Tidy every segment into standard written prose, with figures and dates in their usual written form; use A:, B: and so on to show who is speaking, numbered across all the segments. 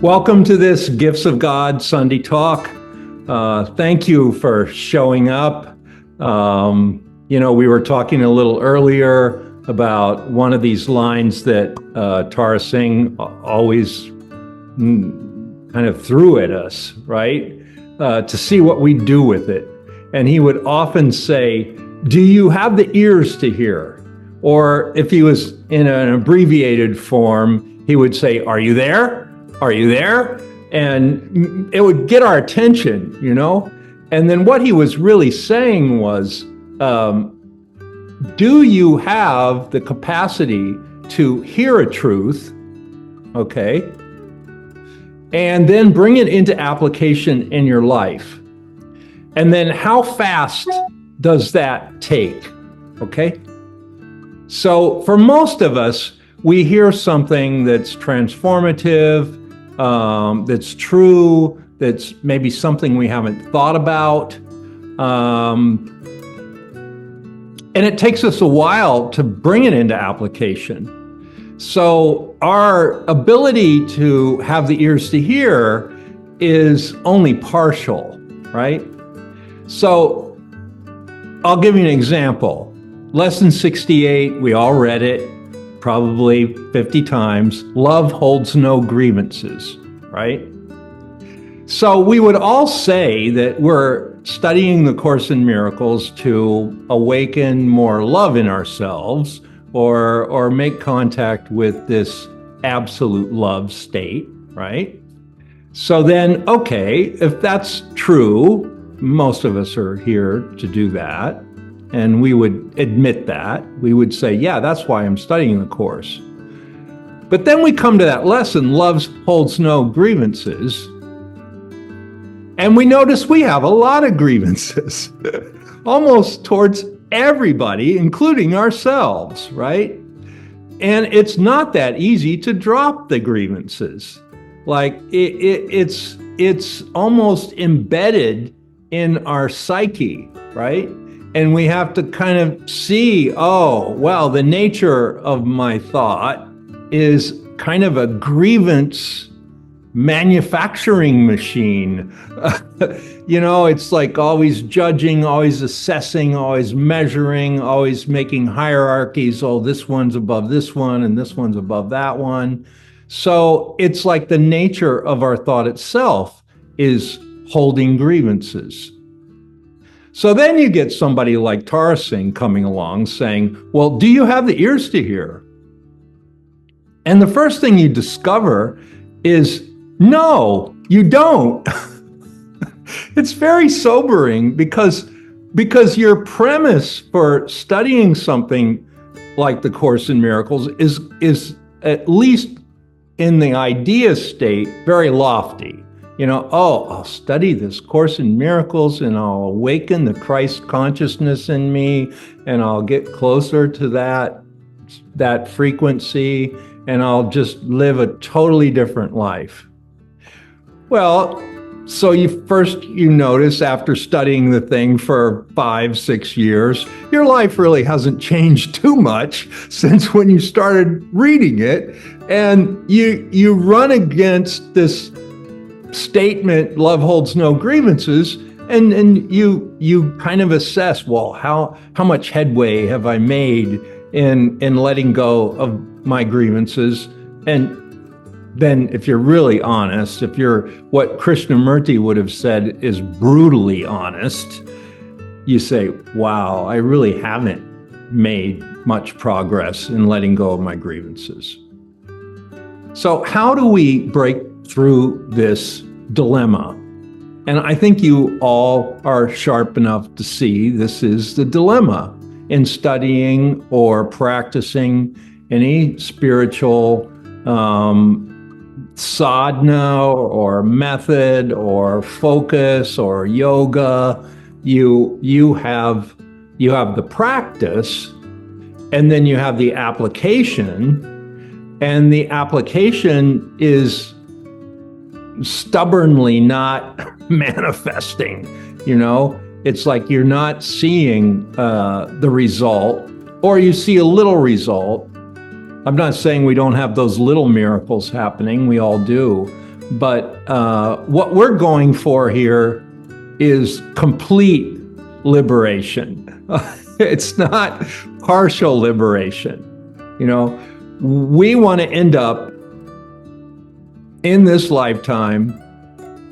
A: Welcome to this Gifts of God Sunday Talk. Thank you for showing up. We were talking a little earlier about one of these lines that Tara Singh always kind of threw at us, right? To see what we do with it. And he would often say, "Do you have the ears to hear?" Or if he was in an abbreviated form, he would say, "Are you there? Are you there?" And it would get our attention, And then what he was really saying was, do you have the capacity to hear a truth, okay, and then bring it into application in your life? And then how fast does that take, okay? So for most of us, we hear something that's transformative, that's true, that's maybe something we haven't thought about. And it takes us a while to bring it into application. So our ability to have the ears to hear is only partial, right? So I'll give you an example. Lesson 68, we all read it probably 50 times. Love holds no grievances, right? So we would all say that we're studying the Course in Miracles to awaken more love in ourselves or make contact with this absolute love state, right? So then, okay, if that's true, most of us are here to do that. And we would admit that. We would say, yeah, that's why I'm studying the Course. But then we come to that lesson, love holds no grievances. And we notice we have a lot of grievances, almost towards everybody, including ourselves, right? And it's not that easy to drop the grievances. Like it's almost embedded in our psyche, right? And we have to kind of see, the nature of my thought is kind of a grievance manufacturing machine. It's like always judging, always assessing, always measuring, always making hierarchies. Oh, this one's above this one and this one's above that one. So it's like the nature of our thought itself is holding grievances. So then you get somebody like Tara Singh coming along saying, well, do you have the ears to hear? And the first thing you discover is, no, you don't. It's very sobering because your premise for studying something like the Course in Miracles is at least in the idea state, very lofty. I'll study this Course in Miracles and I'll awaken the Christ consciousness in me and I'll get closer to that frequency and I'll just live a totally different life. Well, so you notice after studying the thing for 5-6 years, your life really hasn't changed too much since when you started reading it. And you run against this statement, love holds no grievances, and you kind of assess, well, how much headway have I made in letting go of my grievances? And then if you're really honest, if you're what Krishnamurti would have said is brutally honest, you say, wow, I really haven't made much progress in letting go of my grievances. So how do we break through this dilemma? And I think you all are sharp enough to see this is the dilemma in studying or practicing any spiritual sadhana or method or focus or yoga. You have the practice, and then you have the application, and the application is stubbornly not manifesting. It's like you're not seeing the result, or you see a little result. I'm not saying we don't have those little miracles happening, we all do, But what we're going for here is complete liberation. It's not partial liberation. You know, we want to end up in this lifetime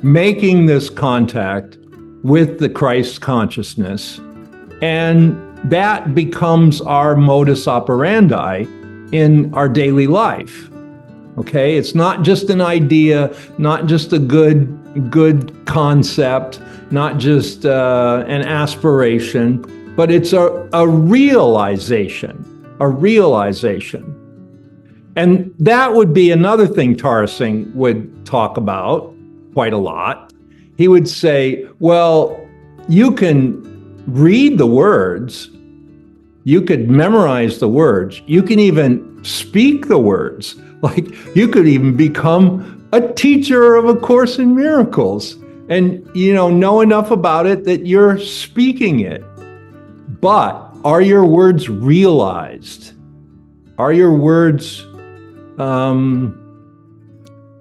A: making this contact with the Christ consciousness, and that becomes our modus operandi in our daily life. Okay, it's not just an idea, not just a good concept, not just an aspiration, but it's a realization, And that would be another thing Tara Singh would talk about quite a lot. He would say, well, you can read the words, you could memorize the words, you can even speak the words. Like, you could even become a teacher of A Course in Miracles and, know enough about it that you're speaking it. But are your words realized? Are your words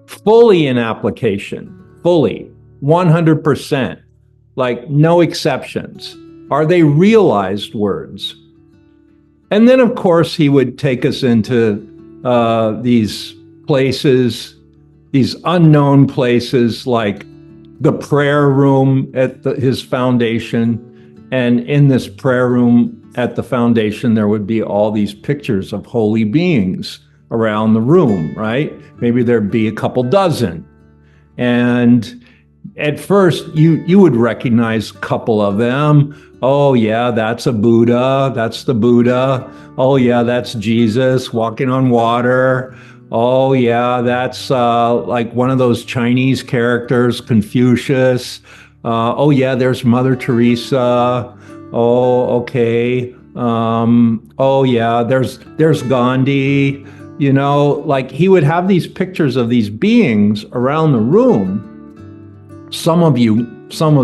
A: fully in application? Fully, 100%, like no exceptions. Are they realized words? And then, of course, he would take us into these places, these unknown places, like the prayer room at his foundation. And in this prayer room at the foundation, there would be all these pictures of holy beings around the room, right? Maybe there'd be a couple dozen. And at first, you would recognize a couple of them. Oh, yeah, that's a Buddha. That's the Buddha. Oh, yeah, that's Jesus walking on water. Oh, yeah, that's like one of those Chinese characters, Confucius. Oh, yeah, there's Mother Teresa. Oh, okay. Oh, yeah, there's Gandhi. Like he would have these pictures of these beings around the room. Some of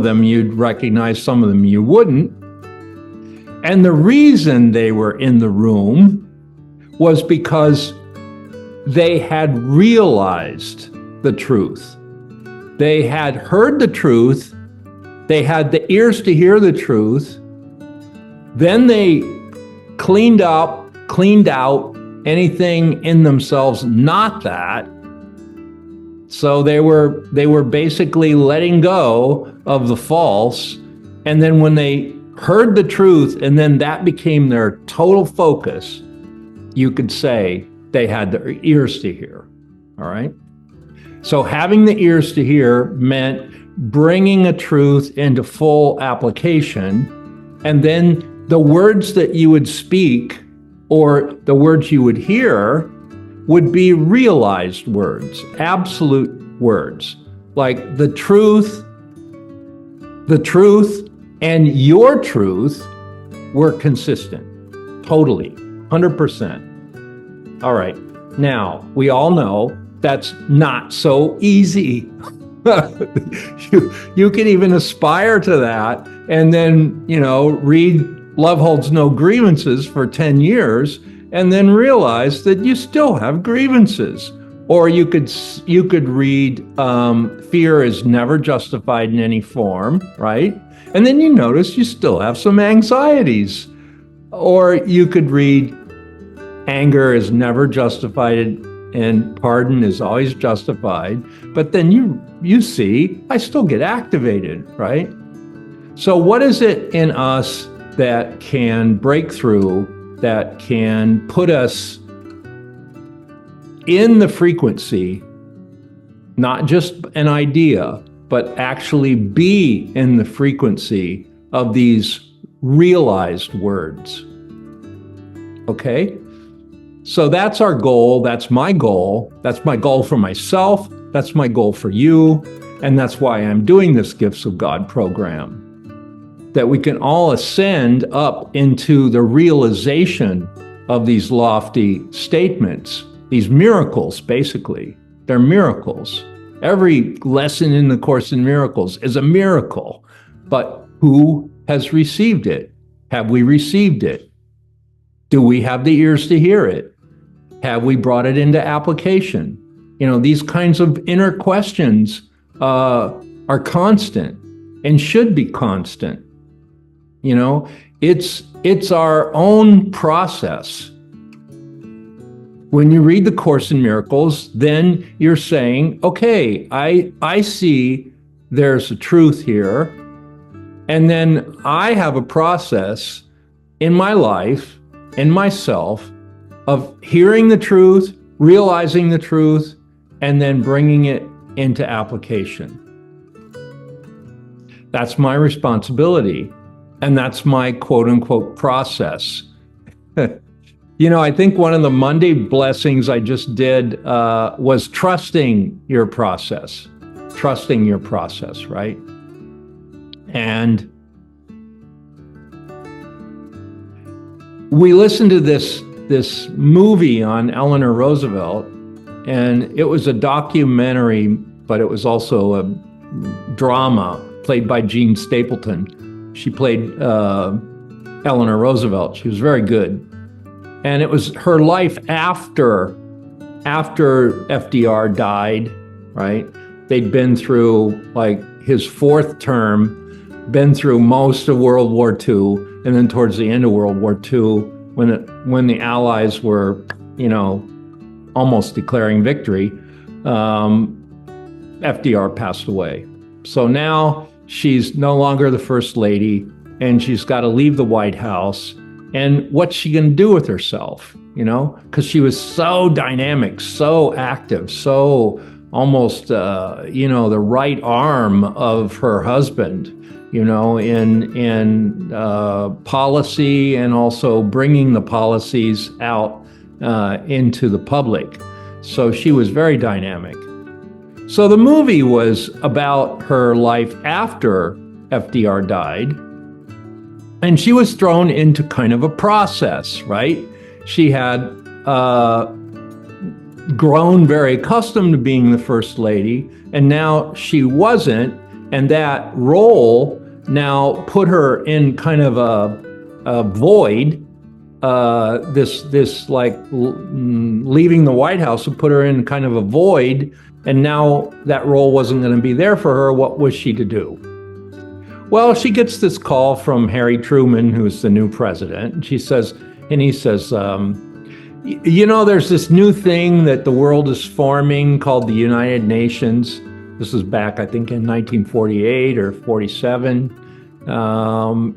A: them you'd recognize, some of them you wouldn't. And the reason they were in the room was because they had realized the truth. They had heard the truth. They had the ears to hear the truth. Then they cleaned out anything in themselves not that. So they were basically letting go of the false. And then when they heard the truth, and then that became their total focus, you could say they had their ears to hear. All right. So having the ears to hear meant bringing a truth into full application. And then the words that you would speak or the words you would hear would be realized words, absolute words, like the truth and your truth were consistent, totally, 100%. All right, now we all know that's not so easy. You can even aspire to that and then, read Love Holds No Grievances for 10 years and then realize that you still have grievances. Or you could read Fear is Never Justified in Any Form, right? And then you notice you still have some anxieties. Or you could read Anger is Never Justified and Pardon is Always Justified. But then you see, I still get activated, right? So what is it in us that can break through, that can put us in the frequency, not just an idea, but actually be in the frequency of these realized words? Okay? So that's our goal. That's my goal. That's my goal for myself. That's my goal for you. And that's why I'm doing this Gifts of God program, that we can all ascend up into the realization of these lofty statements, these miracles, basically. They're miracles. Every lesson in the Course in Miracles is a miracle. But who has received it? Have we received it? Do we have the ears to hear it? Have we brought it into application? These kinds of inner questions are constant and should be constant. It's our own process. When you read the Course in Miracles, then you're saying, okay, I see there's a truth here, and then I have a process in my life, in myself, of hearing the truth, realizing the truth, and then bringing it into application. That's my responsibility, and that's my quote-unquote process. I think one of the Monday blessings I just did was trusting your process. Trusting your process, right? And we listened to this movie on Eleanor Roosevelt, and it was a documentary, but it was also a drama played by Jean Stapleton. She played Eleanor Roosevelt. She was very good. And it was her life after FDR died, right? They'd been through like his fourth term, been through most of World War II, and then towards the end of World War II, when the Allies were, almost declaring victory, FDR passed away. So now she's no longer the First Lady, and she's got to leave the White House. And what's she going to do with herself? Because she was so dynamic, so active, so almost, the right arm of her husband, in policy, and also bringing the policies out into the public. So she was very dynamic. So the movie was about her life after FDR died. And she was thrown into kind of a process, right? She had grown very accustomed to being the First Lady, and now she wasn't. And that role now put her in kind of a void. This like leaving the White House would put her in kind of a void. And now that role wasn't going to be there for her. What was she to do? Well, she gets this call from Harry Truman, who's the new president. And he says, there's this new thing that the world is forming called the United Nations. This is back, I think, in 1948 or 47.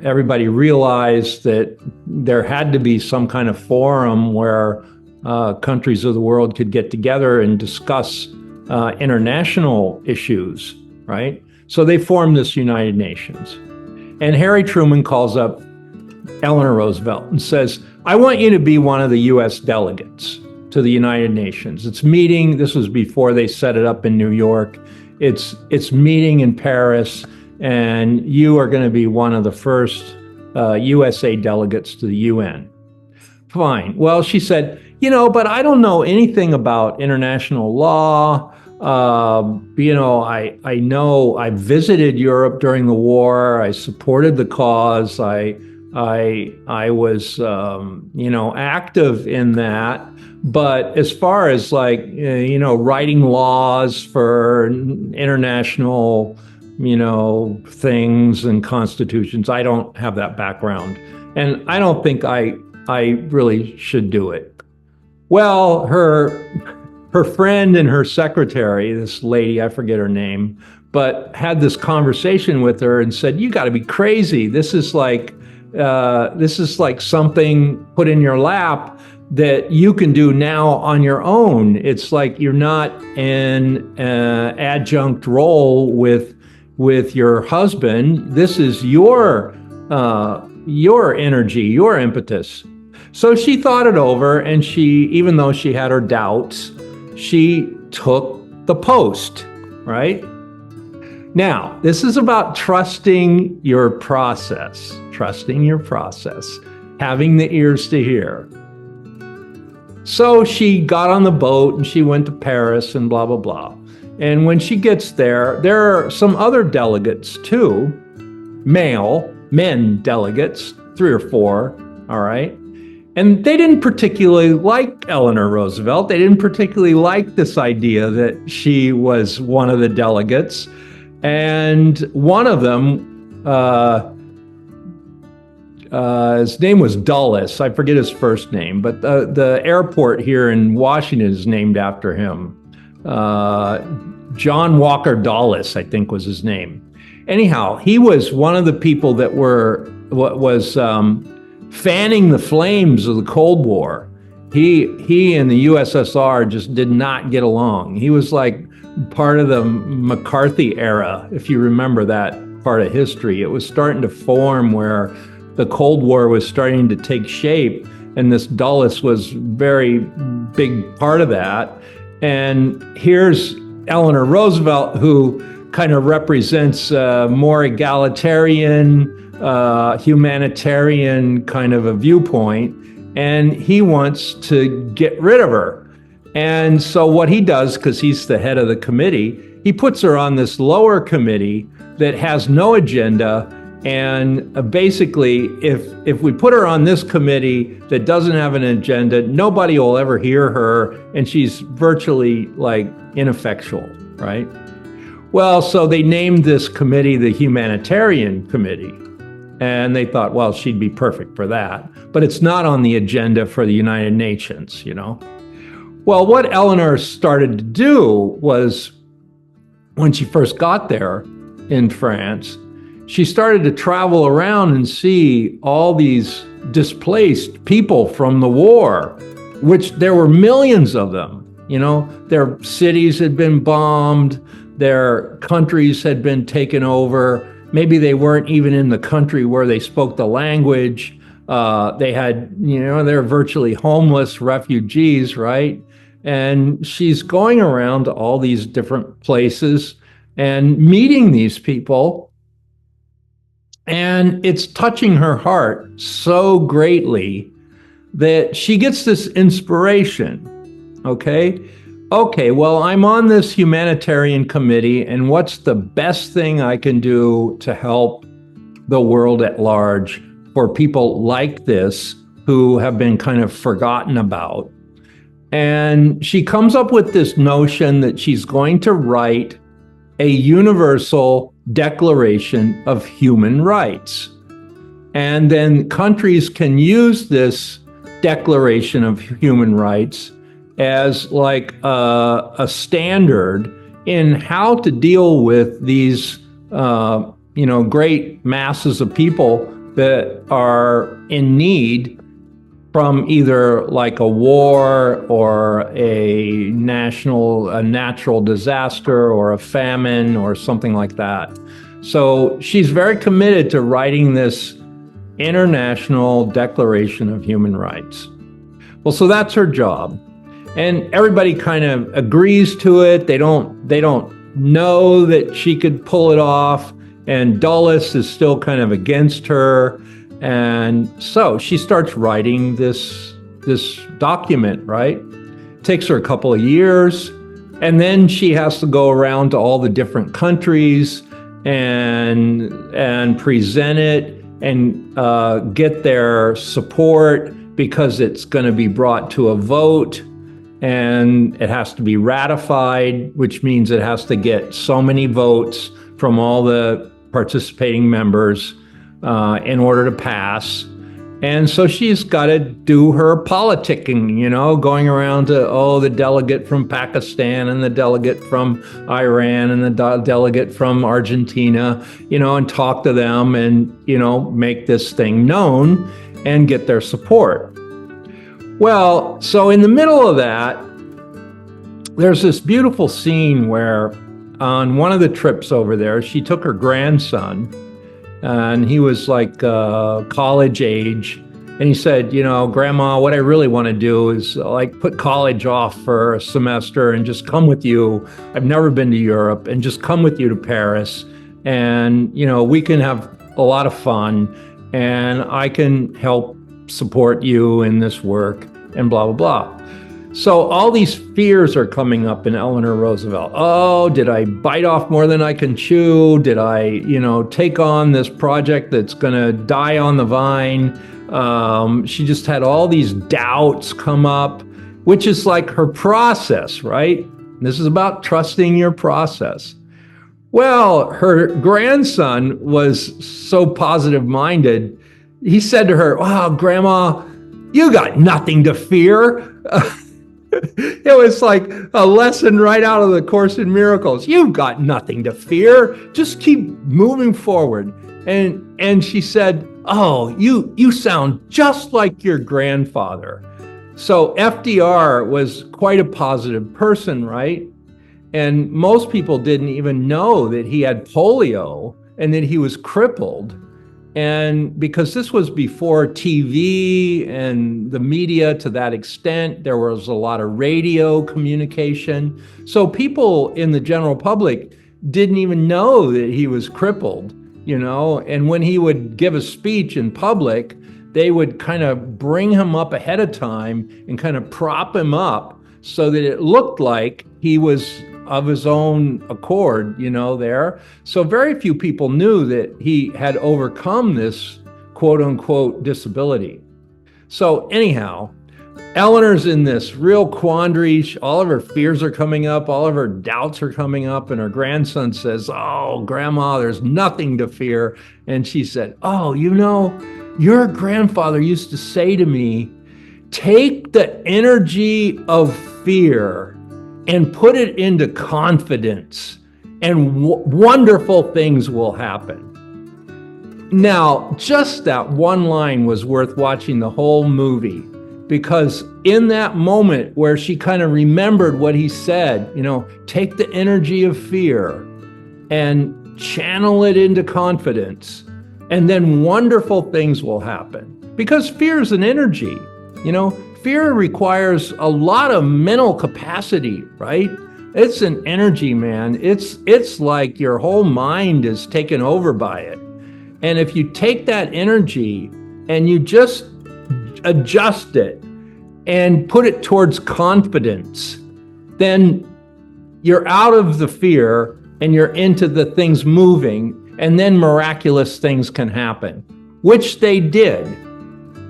A: Everybody realized that there had to be some kind of forum where countries of the world could get together and discuss international issues, right? So they formed this United Nations. And Harry Truman calls up Eleanor Roosevelt and says, I want you to be one of the U.S. delegates to the United Nations. It's meeting, this was before they set it up in New York. It's meeting in Paris, and you are going to be one of the first USA delegates to the UN. Fine. Well, she said, but I don't know anything about international law. I know I visited Europe during the war. I supported the cause. I was, active in that. But as far as writing laws for international, things and constitutions, I don't have that background. And I don't think I really should do it. Well, her friend and her secretary, this lady, I forget her name, but had this conversation with her and said, you got to be crazy. This is like something put in your lap that you can do now on your own. It's like you're not in an adjunct role with your husband. This is your energy, your impetus. So she thought it over, and even though she had her doubts, she took the post, right? Now, this is about trusting your process, having the ears to hear. So she got on the boat and she went to Paris and blah, blah, blah. And when she gets there are some other delegates too, men delegates, 3 or 4, all right? And they didn't particularly like Eleanor Roosevelt. They didn't particularly like this idea that she was one of the delegates. And one of them, his name was Dulles. I forget his first name, but the airport here in Washington is named after him. John Walker Dulles, I think was his name. Anyhow, he was one of the people that was fanning the flames of the Cold War. He and the USSR just did not get along. He was like part of the McCarthy era, if you remember that part of history. It was starting to form where the Cold War was starting to take shape, and this Dulles was very big part of that. And here's Eleanor Roosevelt, who kind of represents more egalitarian, humanitarian kind of a viewpoint, and he wants to get rid of her. And so what he does, because he's the head of the committee, he puts her on this lower committee that has no agenda. And basically, if we put her on this committee that doesn't have an agenda, nobody will ever hear her, and she's virtually like ineffectual, right? Well, so they named this committee the Humanitarian Committee, and they thought, well, she'd be perfect for that. But it's not on the agenda for the United Nations, you know? Well, what Eleanor started to do was, when she first got there in France, she started to travel around and see all these displaced people from the war, which there were millions of them. You know, their cities had been bombed, their countries had been taken over. Maybe they weren't even in the country where they spoke the language. They had, you know, they're virtually homeless refugees, right? And she's going around to all these different places and meeting these people. And it's touching her heart so greatly that she gets this inspiration. Okay, well, I'm on this humanitarian committee, and what's the best thing I can do to help the world at large for people like this who have been kind of forgotten about? And she comes up with this notion that she's going to write a universal declaration of human rights. And then countries can use this declaration of human rights as like a standard in how to deal with these, great masses of people that are in need from either like a war or a natural disaster or a famine or something like that. So she's very committed to writing this International Declaration of Human Rights. Well, so that's her job. And everybody kind of agrees to it. They don't know that she could pull it off. And Dulles is still kind of against her. And so she starts writing this document, right? Takes her a couple of years. And then she has to go around to all the different countries and present it and get their support, because it's going to be brought to a vote and it has to be ratified, which means it has to get so many votes from all the participating members in order to pass. And so she's got to do her politicking, going around to, the delegate from Pakistan and the delegate from Iran and the delegate from Argentina, and talk to them and, make this thing known and get their support. Well, so in the middle of that, there's this beautiful scene where on one of the trips over there, she took her grandson, and he was like college age. And he said, Grandma, what I really want to do is like put college off for a semester and just come with you. I've never been to Europe, and just come with you to Paris. And, we can have a lot of fun, and I can help support you in this work and blah, blah, blah. So all these fears are coming up in Eleanor Roosevelt. Oh, did I bite off more than I can chew? Did I, take on this project that's going to die on the vine? She just had all these doubts come up, which is like her process, right? This is about trusting your process. Well, her grandson was so positive minded. He said to her, "Wow, Grandma, you got nothing to fear." It was like a lesson right out of the Course in Miracles. You've got nothing to fear. Just keep moving forward. And she said, "Oh, you sound just like your grandfather." So FDR was quite a positive person, right? And most people didn't even know that he had polio and that he was crippled. And because this was before TV and the media to that extent, there was a lot of radio communication. So people in the general public didn't even know that he was crippled, and when he would give a speech in public, they would kind of bring him up ahead of time and kind of prop him up so that it looked like he was of his own accord, there. So very few people knew that he had overcome this quote unquote disability. So anyhow, Eleanor's in this real quandary. All of her fears are coming up, all of her doubts are coming up, and her grandson says, "Oh, Grandma, there's nothing to fear." And she said, "Oh, your grandfather used to say to me, take the energy of fear and put it into confidence, and wonderful things will happen." Now, just that one line was worth watching the whole movie, because in that moment where she kind of remembered what he said, take the energy of fear and channel it into confidence, and then wonderful things will happen. Because fear is an energy, fear requires a lot of mental capacity, right? It's an energy, man. It's like your whole mind is taken over by it. And if you take that energy and you just adjust it and put it towards confidence, then you're out of the fear and you're into the things moving, and then miraculous things can happen, which they did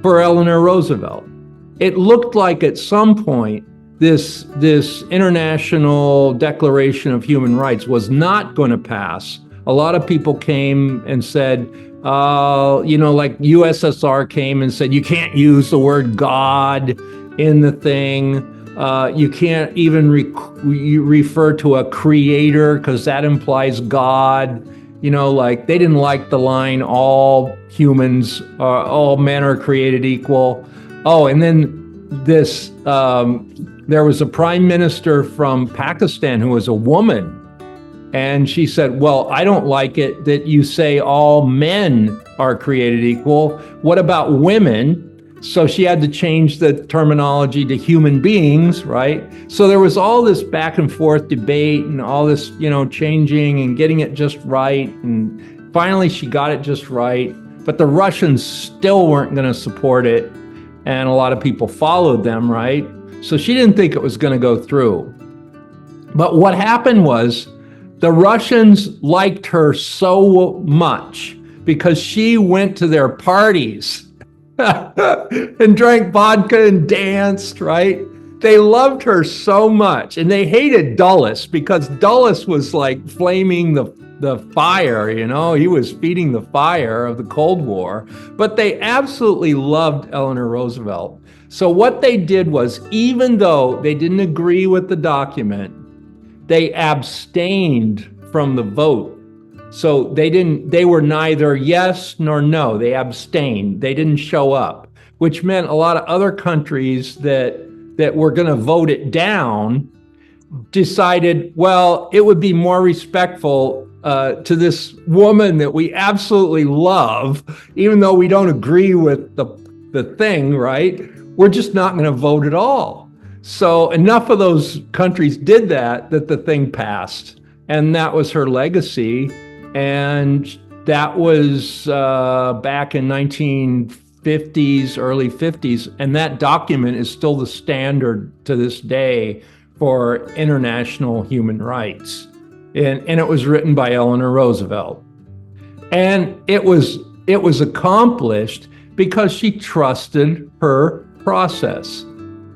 A: for Eleanor Roosevelt. It looked like at some point this International Declaration of Human Rights was not going to pass. A lot of people came and said, like USSR came and said, you can't use the word God in the thing. You can't even refer to a creator because that implies God. They didn't like the line, all humans, all men are created equal. Oh, and then there was a prime minister from Pakistan who was a woman. And she said, well, I don't like it that you say all men are created equal. What about women? So she had to change the terminology to human beings, right? So there was all this back and forth debate and all this, changing and getting it just right. And finally she got it just right. But the Russians still weren't going to support it. And a lot of people followed them, right? So she didn't think it was going to go through. But what happened was the Russians liked her so much because she went to their parties and drank vodka and danced, right? They loved her so much, and they hated Dulles because Dulles was like flaming the fire, he was feeding the fire of the Cold War, but they absolutely loved Eleanor Roosevelt. So what they did was, even though they didn't agree with the document, they abstained from the vote. So they were neither yes nor no. They abstained. They didn't show up, which meant a lot of other countries that were going to vote it down decided, well, it would be more respectful to this woman that we absolutely love, even though we don't agree with the thing, right? We're just not going to vote at all. So enough of those countries did that the thing passed. And that was her legacy. And that was back in 1950s, early 50s. And that document is still the standard to this day for international human rights. And it was written by Eleanor Roosevelt. And it was accomplished because she trusted her process.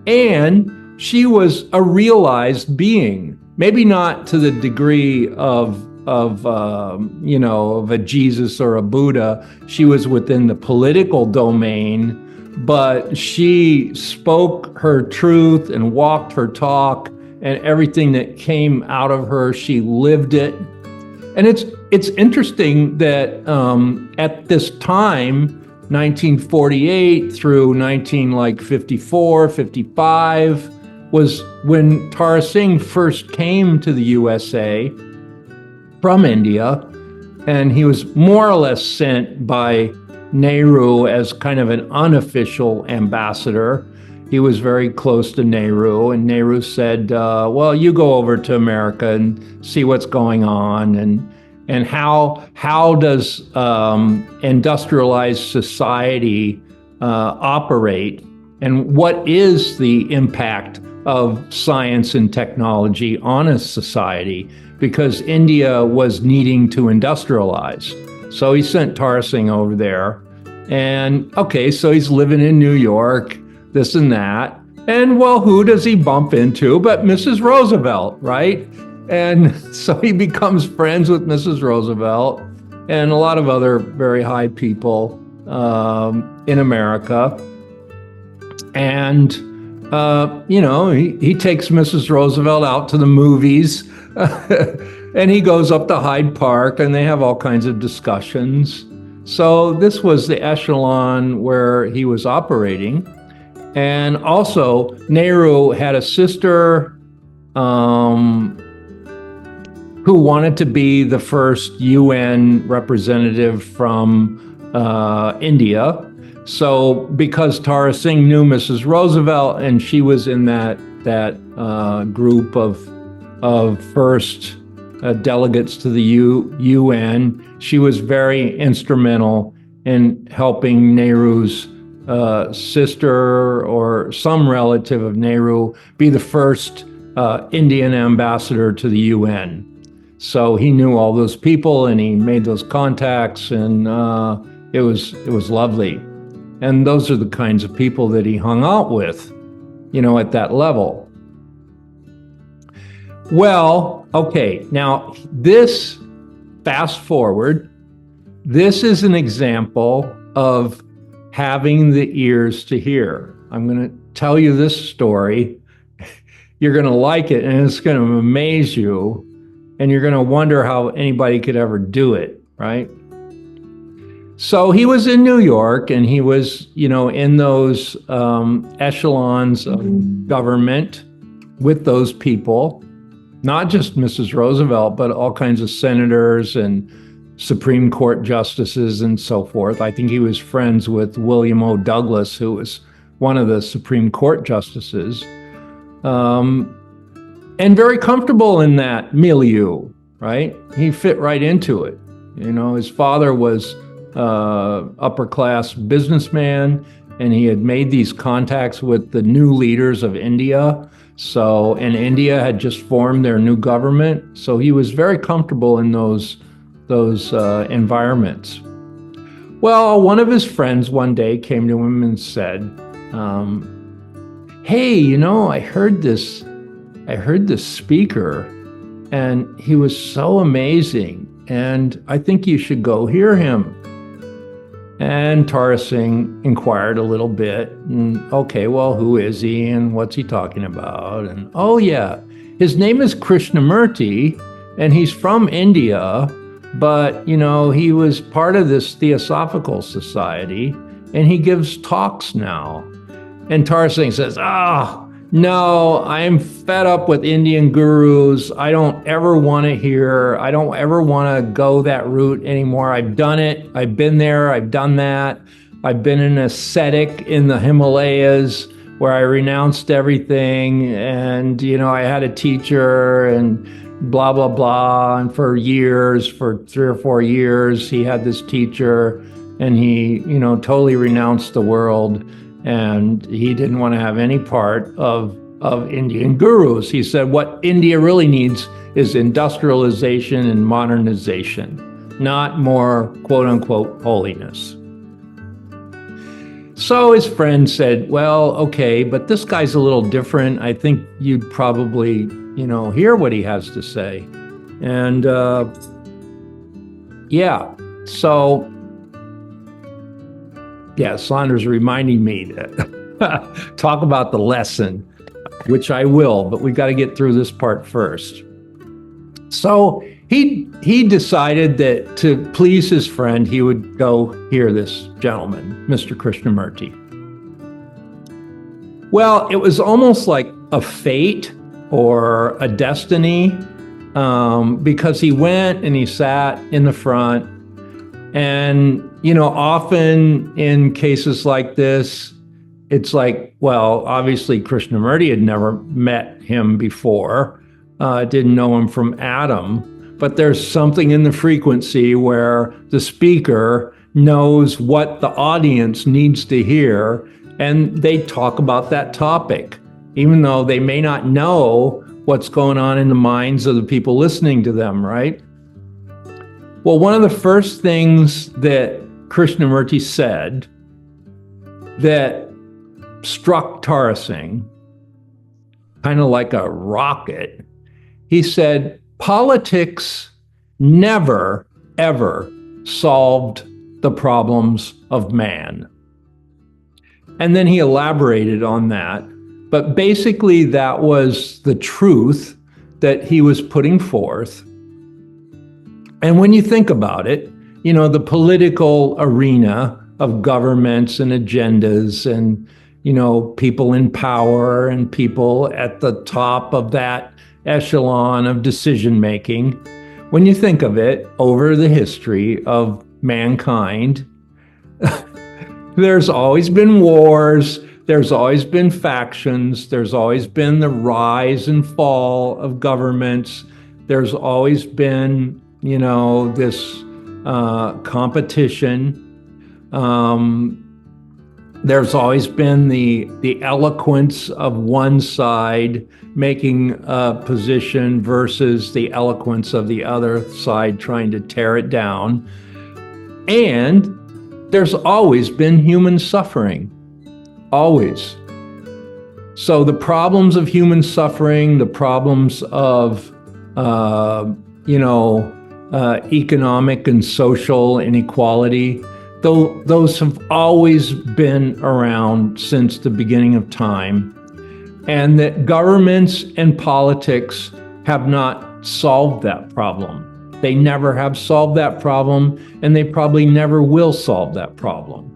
A: And she was a realized being, maybe not to the degree of a Jesus or a Buddha. She was within the political domain, but she spoke her truth and walked her talk, and everything that came out of her, she lived it. And it's interesting that at this time, 1948 through 1954, 55, was when Tara Singh first came to the USA from India, and he was more or less sent by Nehru as kind of an unofficial ambassador. He was very close to Nehru, and Nehru said, well, you go over to America and see what's going on, and how does industrialized society operate, and what is the impact of science and technology on a society, because India was needing to industrialize. So he sent Tara Singh over there, and okay, so he's living in New York, this and that, and well, who does he bump into but Mrs. Roosevelt, right? And so he becomes friends with Mrs. Roosevelt and a lot of other very high people in America. And, he takes Mrs. Roosevelt out to the movies and he goes up to Hyde Park and they have all kinds of discussions. So this was the echelon where he was operating. And also, Nehru had a sister who wanted to be the first UN representative from India. So because Tara Singh knew Mrs. Roosevelt and she was in that group of first delegates to the UN, she was very instrumental in helping Nehru's sister or some relative of Nehru be the first Indian ambassador to the UN. So he knew all those people and he made those contacts, and it was lovely. And those are the kinds of people that he hung out with, at that level. Well, okay, now this, fast forward, this is an example of having the ears to hear. I'm going to tell you this story. You're going to like it and it's going to amaze you. And you're going to wonder how anybody could ever do it, right? So he was in New York and he was, in those echelons of government with those people, not just Mrs. Roosevelt, but all kinds of senators and Supreme Court justices and so forth. I think he was friends with William O. Douglas, who was one of the Supreme Court justices. And very comfortable in that milieu, right? He fit right into it. His father was upper class businessman, and he had made these contacts with the new leaders of India. And India had just formed their new government. So he was very comfortable in those environments. Well, one of his friends one day came to him and said, hey, I heard this speaker and he was so amazing, and I think you should go hear him. And Tara Singh inquired a little bit, and okay, well, who is he and what's he talking about? And oh yeah, his name is Krishnamurti and he's from India, but he was part of this Theosophical Society and he gives talks now. And Tara Singh says, no, I'm fed up with Indian gurus. I don't ever want to hear. I don't ever want to go that route anymore. I've done it. I've been there. I've done that. I've been an ascetic in the Himalayas where I renounced everything. And, I had a teacher and blah, blah, blah. And for 3 or 4 years, he had this teacher and he, totally renounced the world. And he didn't want to have any part of Indian gurus. He said what India really needs is industrialization and modernization, not more quote unquote holiness. So his friend said, well, okay, but this guy's a little different. I think you'd probably, hear what he has to say. And yeah, so yeah, Saunders reminding me that talk about the lesson, which I will, but we've got to get through this part first. So he decided that to please his friend, he would go hear this gentleman, Mr. Krishnamurti. Well, it was almost like a fate or a destiny, because he went and he sat in the front. And, often in cases like this, it's like, well, obviously Krishnamurti had never met him before, didn't know him from Adam. But there's something in the frequency where the speaker knows what the audience needs to hear, and they talk about that topic, even though they may not know what's going on in the minds of the people listening to them, right? Well, one of the first things that Krishnamurti said that struck Tara Singh kind of like a rocket, he said, politics never, ever solved the problems of man. And then he elaborated on that. But basically, that was the truth that he was putting forth. And when you think about it, the political arena of governments and agendas and, people in power and people at the top of that echelon of decision making, when you think of it over the history of mankind, there's always been wars, there's always been factions, there's always been the rise and fall of governments, there's always been, this competition. There's always been the eloquence of one side making a position versus the eloquence of the other side trying to tear it down. And there's always been human suffering, always. So the problems of human suffering, the problems of, economic and social inequality, those have always been around since the beginning of time. And that governments and politics have not solved that problem. They never have solved that problem, and they probably never will solve that problem.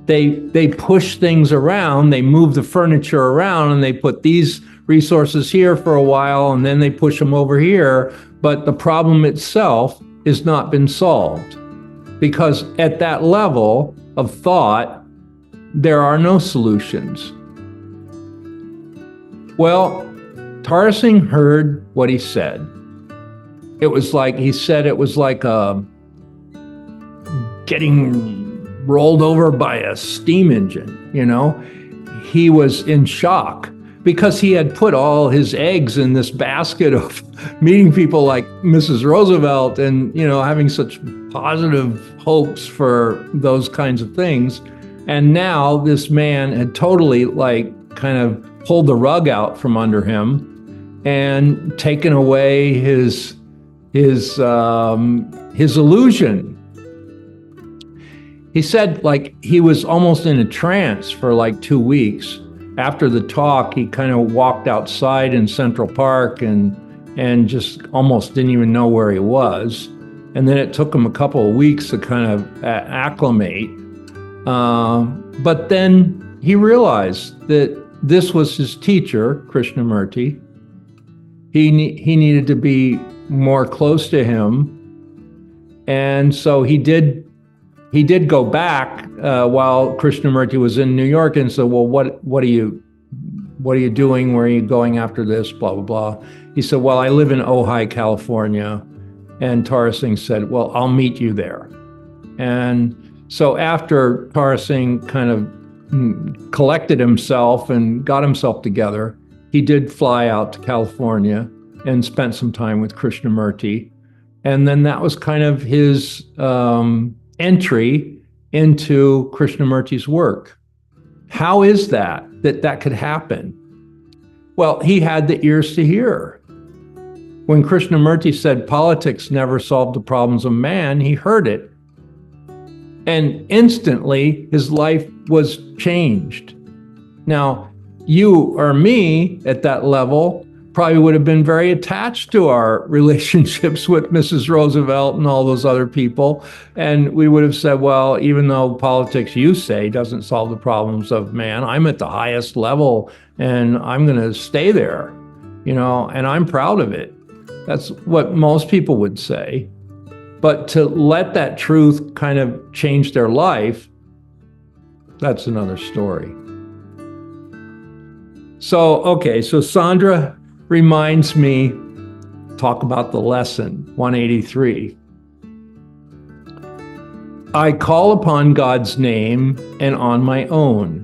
A: They push things around, they move the furniture around, and they put these resources here for a while, and then they push them over here, but the problem itself has not been solved. Because at that level of thought, there are no solutions. Well, Tara Singh heard what he said. It was like, he said it was like getting rolled over by a steam engine, He was in shock because he had put all his eggs in this basket of meeting people like Mrs. Roosevelt and, having such positive hopes for those kinds of things. And now this man had totally kind of pulled the rug out from under him and taken away his illusion. He said he was almost in a trance for 2 weeks. After the talk, he kind of walked outside in Central Park and just almost didn't even know where he was. And then it took him a couple of weeks to kind of acclimate. But then he realized that this was his teacher, Krishnamurti. He needed to be more close to him. And so he did go back while Krishnamurti was in New York and said, well, what are you doing? Where are you going after this? Blah, blah, blah. He said, well, I live in Ojai, California. And Tara Singh said, well, I'll meet you there. And so after Tara Singh kind of collected himself and got himself together, he did fly out to California and spent some time with Krishnamurti. And then that was kind of his entry into Krishnamurti's work. How is that could happen? Well, he had the ears to hear. When Krishnamurti said politics never solved the problems of man, he heard it. And instantly, his life was changed. Now, you or me at that level probably would have been very attached to our relationships with Mrs. Roosevelt and all those other people. And we would have said, well, even though politics, you say, doesn't solve the problems of man, I'm at the highest level and I'm going to stay there, and I'm proud of it. That's what most people would say. But to let that truth kind of change their life, that's another story. So Sandra reminds me, talk about the lesson, 183. I call upon God's name and on my own.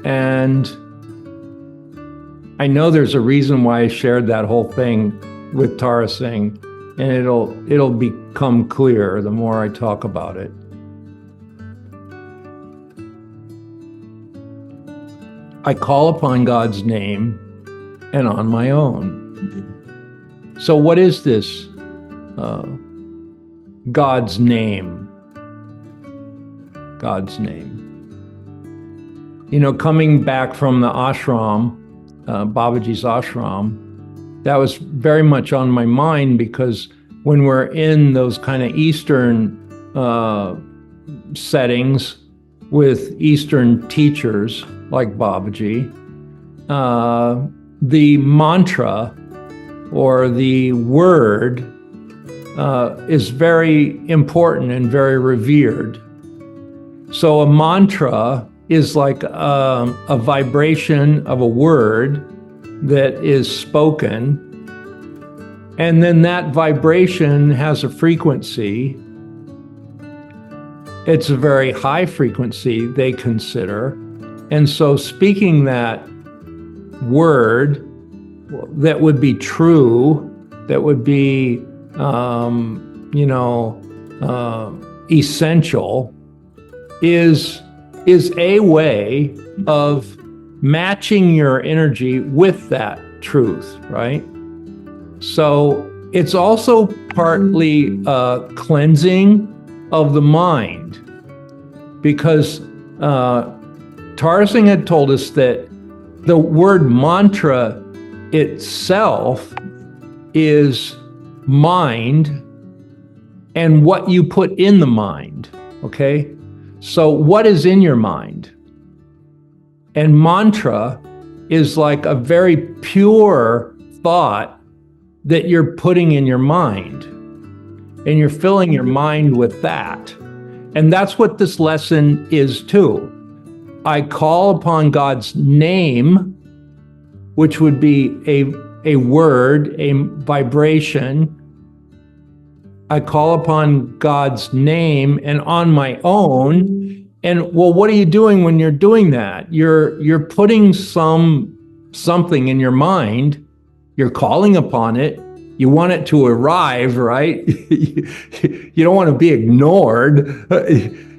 A: And I know there's a reason why I shared that whole thing with Tara Singh, and it'll become clear the more I talk about it. I call upon God's name and on my own. So what is this God's name? God's name. Coming back from the ashram, Babaji's ashram, that was very much on my mind, because when we're in those kind of Eastern settings with Eastern teachers like Babaji, the mantra or the word is very important and very revered. So a mantra is like a vibration of a word that is spoken, and then that vibration has a frequency. It's a very high frequency, they consider. And so speaking that word that would be true, that would be, essential, is a way of matching your energy with that truth, right? So it's also partly cleansing of the mind, because Tara Singh had told us that the word mantra itself is mind and what you put in the mind, okay? So what is in your mind? And mantra is like a very pure thought that you're putting in your mind, and you're filling your mind with that. And that's what this lesson is too. I call upon God's name, which would be a word, a vibration. I call upon God's name and on my own. And well, what are you doing when you're doing that? You're putting something in your mind. You're calling upon it. You want it to arrive, right? You don't want to be ignored.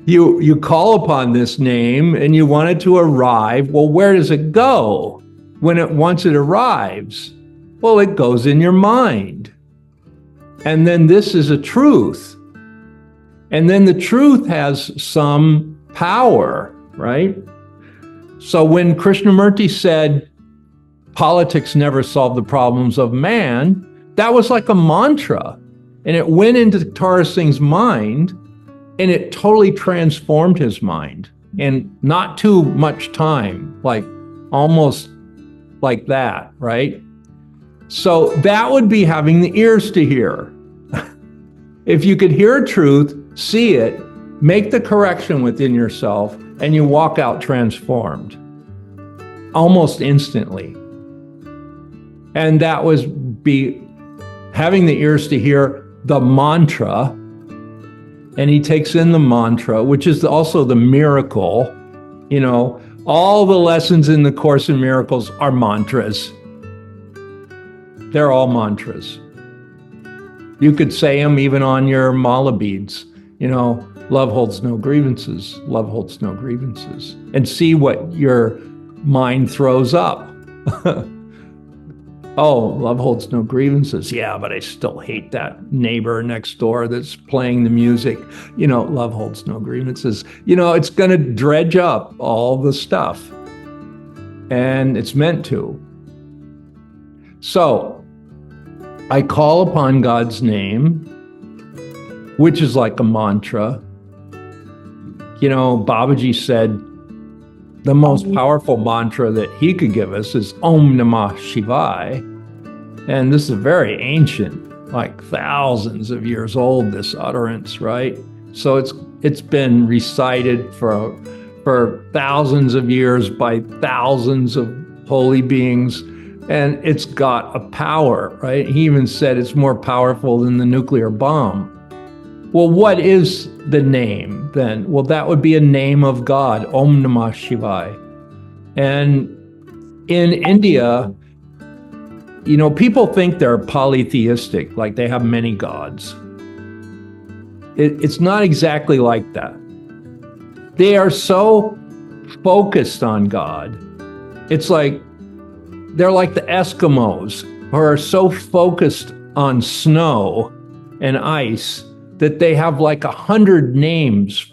A: You call upon this name and you want it to arrive. Well, where does it go once it arrives? Well, it goes in your mind. And then this is a truth. And then the truth has some power, right? So when Krishnamurti said, politics never solve the problems of man, that was like a mantra. And it went into Tara Singh's mind, and it totally transformed his mind. And not too much time, like almost like that, right? So that would be having the ears to hear. If you could hear truth, see it, make the correction within yourself, and you walk out transformed almost instantly. And that was having the ears to hear the mantra. And he takes in the mantra, which is also the miracle. All the lessons in the Course in Miracles are mantras. They're all mantras. You could say them even on your mala beads. Love holds no grievances. Love holds no grievances. And see what your mind throws up. Oh, love holds no grievances. Yeah, but I still hate that neighbor next door that's playing the music. Love holds no grievances. It's going to dredge up all the stuff. And it's meant to. So, I call upon God's name, which is like a mantra. Babaji said the most powerful mantra that he could give us is Om Namah Shivaya. And this is very ancient, like thousands of years old, this utterance, right? So it's been recited for thousands of years by thousands of holy beings, and it's got a power, right? He even said it's more powerful than the nuclear bomb. Well, what is the name then? Well, that would be a name of God, Om Namah Shivaya. And in India, people think they're polytheistic, like they have many gods. It's not exactly like that. They are so focused on God. It's like they're like the Eskimos, who are so focused on snow and ice that they have like 100 names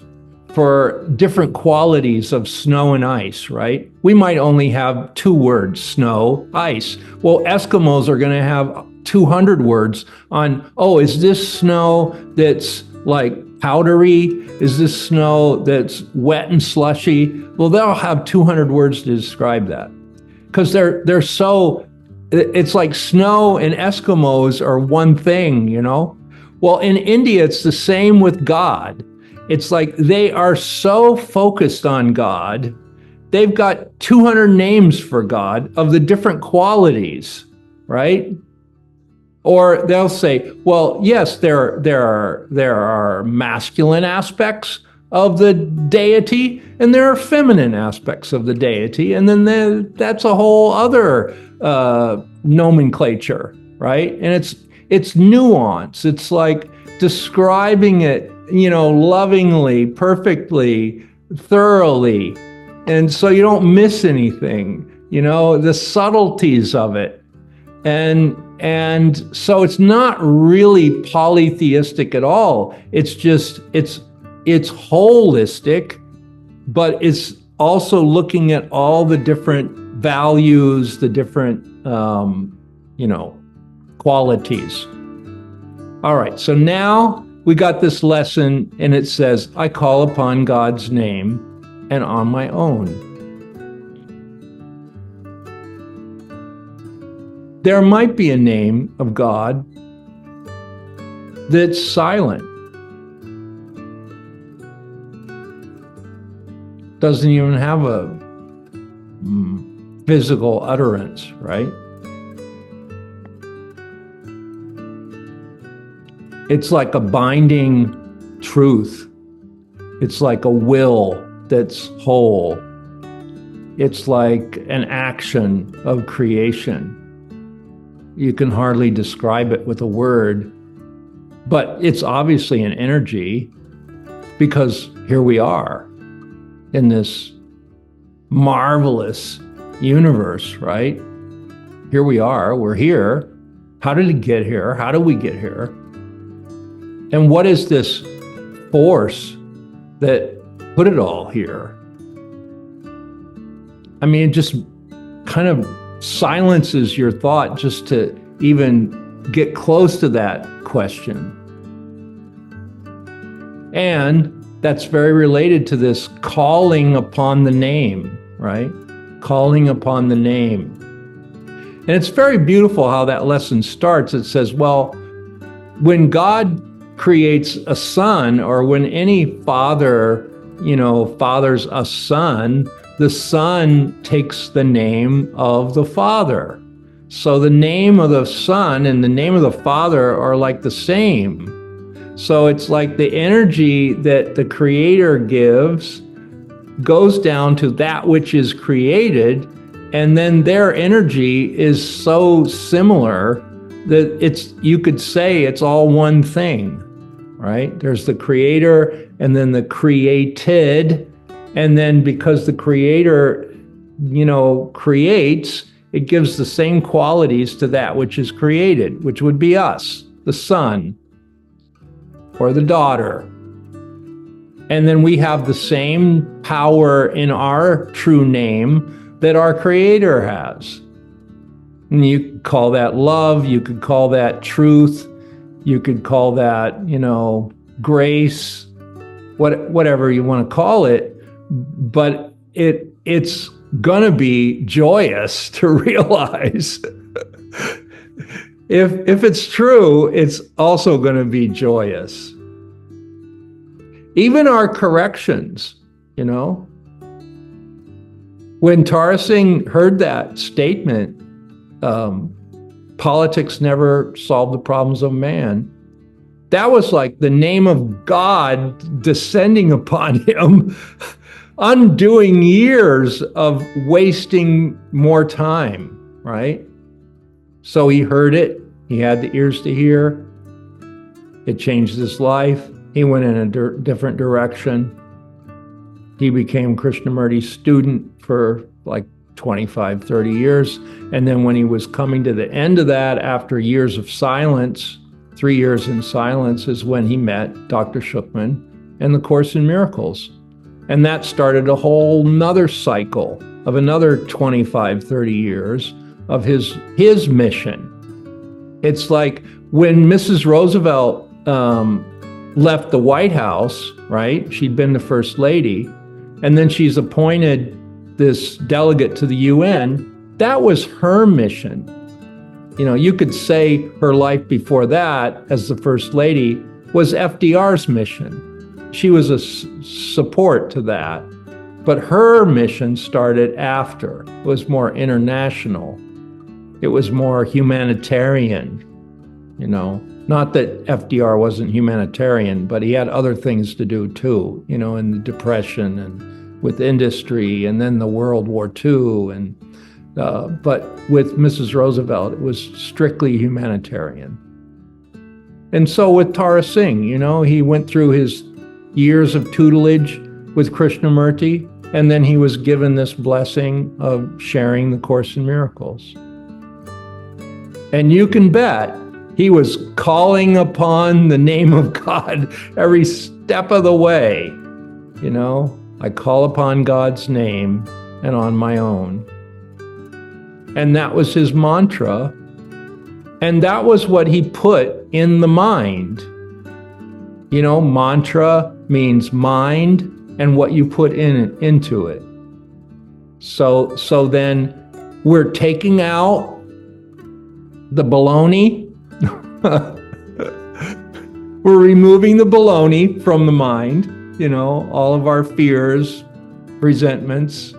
A: for different qualities of snow and ice, right? We might only have 2 words, snow, ice. Well, Eskimos are going to have 200 words on, is this snow that's like powdery? Is this snow that's wet and slushy? Well, they'll have 200 words to describe that. Because they're so, it's like snow and Eskimos are one thing, Well, in India, it's the same with God. It's like they are so focused on God, they've got 200 names for God of the different qualities, right? Or they'll say, well, yes, there are masculine aspects of the deity, and there are feminine aspects of the deity, and then that's a whole other nomenclature, right? And it's nuance. It's like describing it, lovingly, perfectly, thoroughly. And so you don't miss anything, the subtleties of it. And so it's not really polytheistic at all. It's just, it's holistic, but it's also looking at all the different values, the different, qualities. All right, so now we got this lesson, and it says, I call upon God's name and on my own. There might be a name of God that's silent. Doesn't even have a physical utterance, right? It's like a binding truth. It's like a will that's whole. It's like an action of creation. You can hardly describe it with a word, but it's obviously an energy, because here we are in this marvelous universe, right? Here we are, we're here. How did it get here? How do we get here? And what is this force that put it all here? I mean, it just kind of silences your thought just to even get close to that question. And that's very related to this calling upon the name, right? Calling upon the name. And it's very beautiful how that lesson starts. It says, well, when God creates a son, or when any father, fathers a son, the son takes the name of the father. So the name of the son and the name of the father are like the same. So it's like the energy that the creator gives goes down to that which is created, and then their energy is so similar that you could say it's all one thing, right? There's the creator and then the created. And then because the creator, creates, it gives the same qualities to that which is created, which would be us, the son or the daughter. And then we have the same power in our true name that our creator has. And you could call that love, you could call that truth, you could call that, grace, whatever you want to call it. But it's gonna be joyous to realize if it's true, it's also gonna be joyous. Even our corrections, when Tara Singh heard that statement, politics never solve the problems of man, that was like the name of God descending upon him, undoing years of wasting more time, right? So he heard it. He had the ears to hear. It changed his life. He went in a different direction. He became Krishnamurti's student for like 25, 30 years. And then when he was coming to the end of that, after years of silence, 3 years in silence, is when he met Dr. Shukman and the Course in Miracles. And that started a whole nother cycle of another 25, 30 years of his mission. It's like when Mrs. Roosevelt left the White House, right? She'd been the first lady, and then she's appointed this delegate to the UN. That was her mission. You could say her life before that as the first lady was FDR's mission. She was a support to that, but her mission started after. It was more international. It was more humanitarian, Not that FDR wasn't humanitarian, but he had other things to do too, in the Depression and with industry, and then the World War II. But with Mrs. Roosevelt, it was strictly humanitarian. And so with Tara Singh, he went through his years of tutelage with Krishnamurti, and then he was given this blessing of sharing the Course in Miracles. And you can bet he was calling upon the name of God every step of the way. I call upon God's name and on my own. And that was his mantra. And that was what he put in the mind. Mantra means mind and what you put into it. So then we're taking out the baloney. We're removing the baloney from the mind, all of our fears, resentments,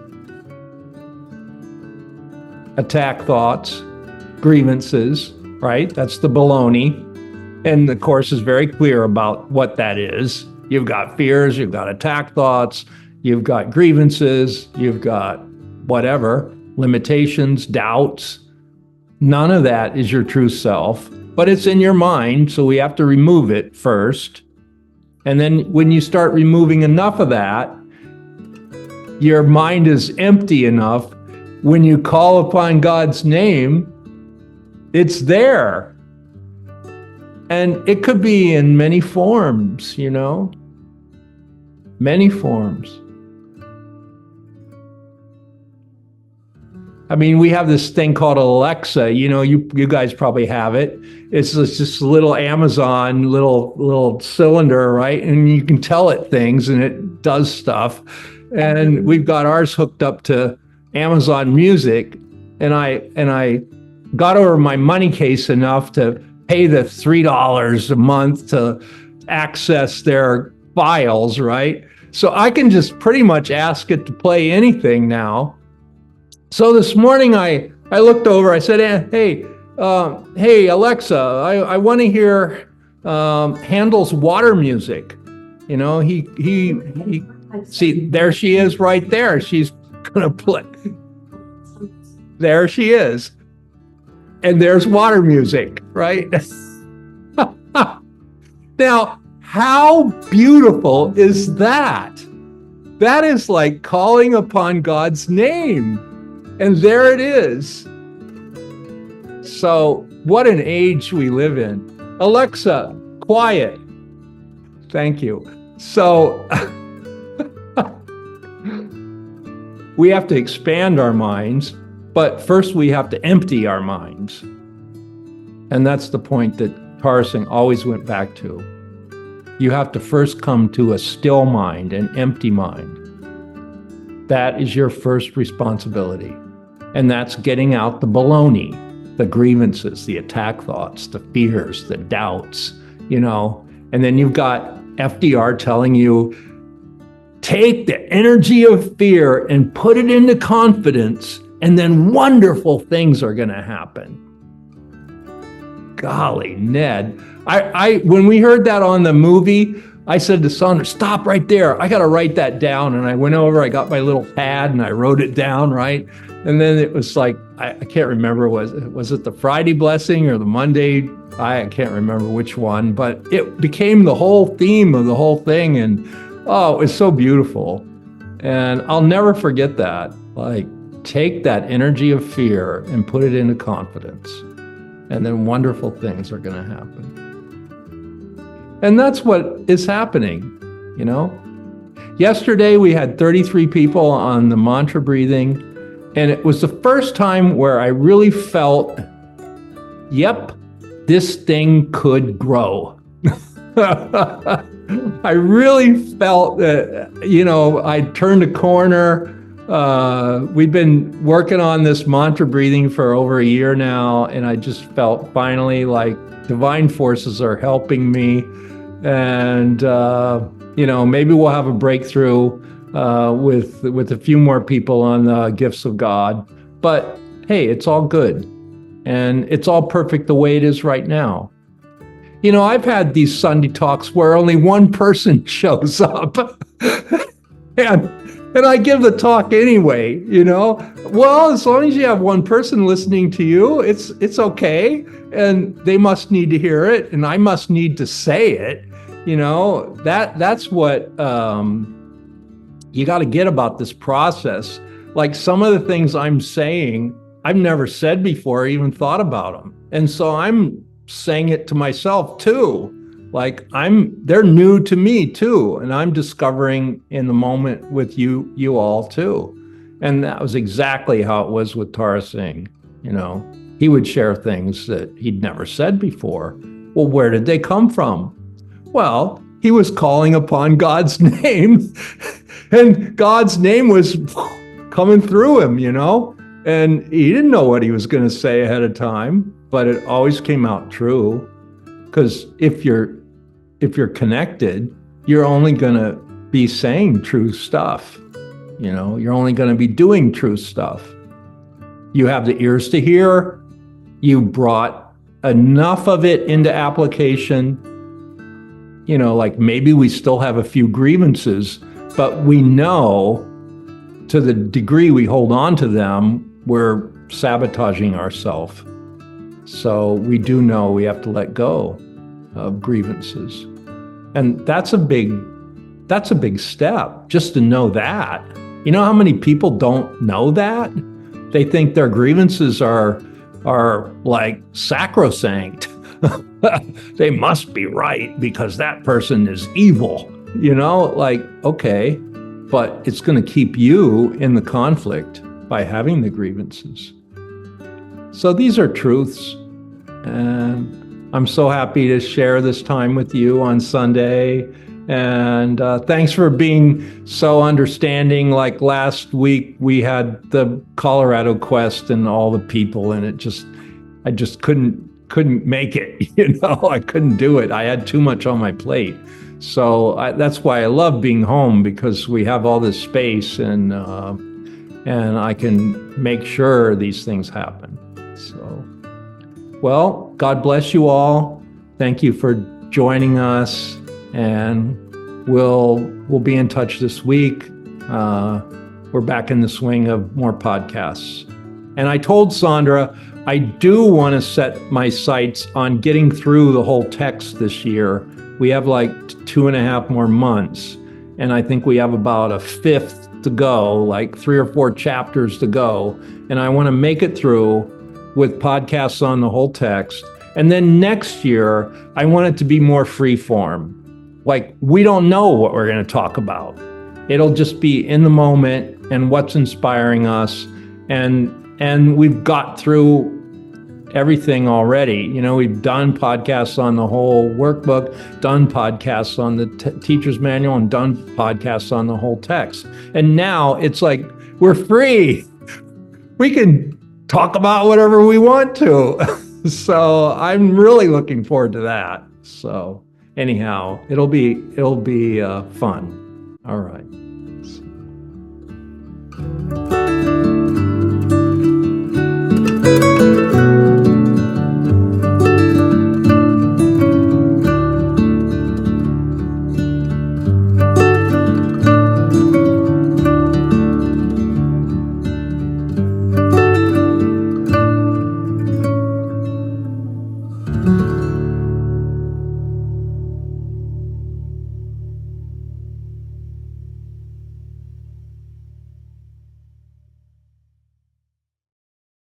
A: attack thoughts, grievances, right? That's the baloney. And the Course is very clear about what that is. You've got fears, you've got attack thoughts, you've got grievances, you've got whatever, limitations, doubts. None of that is your true self, but it's in your mind, so we have to remove it first. And then when you start removing enough of that, your mind is empty enough. When you call upon God's name, it's there. And it could be in many forms, many forms. I mean, we have this thing called Alexa. You guys probably have it. It's just a little Amazon, little cylinder, right? And you can tell it things, and it does stuff. And we've got ours hooked up to Amazon Music, and I got over my money case enough to pay the $3 a month to access their files, right? So I can just pretty much ask it to play anything now. So this morning I looked over, I said, hey Alexa, I want to hear Handel's Water Music. He see, there she is right there. She's gonna play. There she is. And there's water music, right? Now, How beautiful is that? That is like calling upon God's name. And there it is. So, what an age we live in. Alexa, quiet. Thank you. So, we have to expand our minds, but first we have to empty our minds. And that's the point that Tara Singh always went back to. You have to first come to a still mind, an empty mind. That is your first responsibility. And that's getting out the baloney, the grievances, the attack thoughts, the fears, the doubts, And then you've got FDR telling you, take the energy of fear and put it into confidence, and then wonderful things are going to happen. Golly, Ned. I when we heard that on the movie, I said to Sandra, stop right there. I got to write that down. And I went over, I got my little pad and I wrote it down, right? And then it was like, I can't remember, was it the Friday blessing or the Monday? I can't remember which one, but it became the whole theme of the whole thing. And oh, it was so beautiful. And I'll never forget that. Like, take that energy of fear and put it into confidence. And then wonderful things are going to happen. And that's what is happening, Yesterday, we had 33 people on the mantra breathing. And it was the first time where I really felt, yep, this thing could grow. I really felt that, I turned a corner. We've been working on this mantra breathing for over a year now, and I just felt finally like divine forces are helping me. And, maybe we'll have a breakthrough with a few more people on the gifts of God. But hey, it's all good. And it's all perfect the way it is right now. I've had these Sunday talks where only one person shows up. and I give the talk anyway, Well, as long as you have one person listening to you, it's okay. And they must need to hear it, and I must need to say it. That's what you got to get about this process. Like some of the things I'm saying, I've never said before, even thought about them. And so I'm saying it to myself too. Like they're new to me too. And I'm discovering in the moment with you all too. And that was exactly how it was with Tara Singh. He would share things that he'd never said before. Well, where did they come from? Well, he was calling upon God's name, and God's name was coming through him, and he didn't know what he was going to say ahead of time, but it always came out true. Because if you're connected, you're only going to be saying true stuff. You're only going to be doing true stuff. You have the ears to hear. You brought enough of it into application. Like maybe we still have a few grievances, but we know to the degree we hold on to them, we're sabotaging ourselves. So we do know we have to let go of grievances. And that's a big step, just to know that. You know how many people don't know that? They think their grievances are like sacrosanct. They must be right because that person is evil. Like, okay, but it's going to keep you in the conflict by having the grievances. So these are truths. And I'm so happy to share this time with you on Sunday. And thanks for being so understanding. Like last week, we had the Colorado Quest and all the people, and I just couldn't make it. I couldn't do it. I had too much on my plate. So that's why I love being home, because we have all this space, and I can make sure these things happen. So, well, God bless you all. Thank you for joining us. And we'll be in touch this week. We're back in the swing of more podcasts. And I told Sandra, I do want to set my sights on getting through the whole text this year, We have like 2.5 more months. And I think we have about a fifth to go, like 3 or 4 chapters to go. And I want to make it through with podcasts on the whole text. And then next year, I want it to be more free form. Like, we don't know what we're going to talk about. It'll just be in the moment and what's inspiring us. And we've got through everything already. You know, we've done podcasts on the whole workbook, done podcasts on the teacher's manual, and done podcasts on the whole text. And now it's like, we're free. We can talk about whatever we want to. So I'm really looking forward to that. So anyhow, it'll be fun. All right.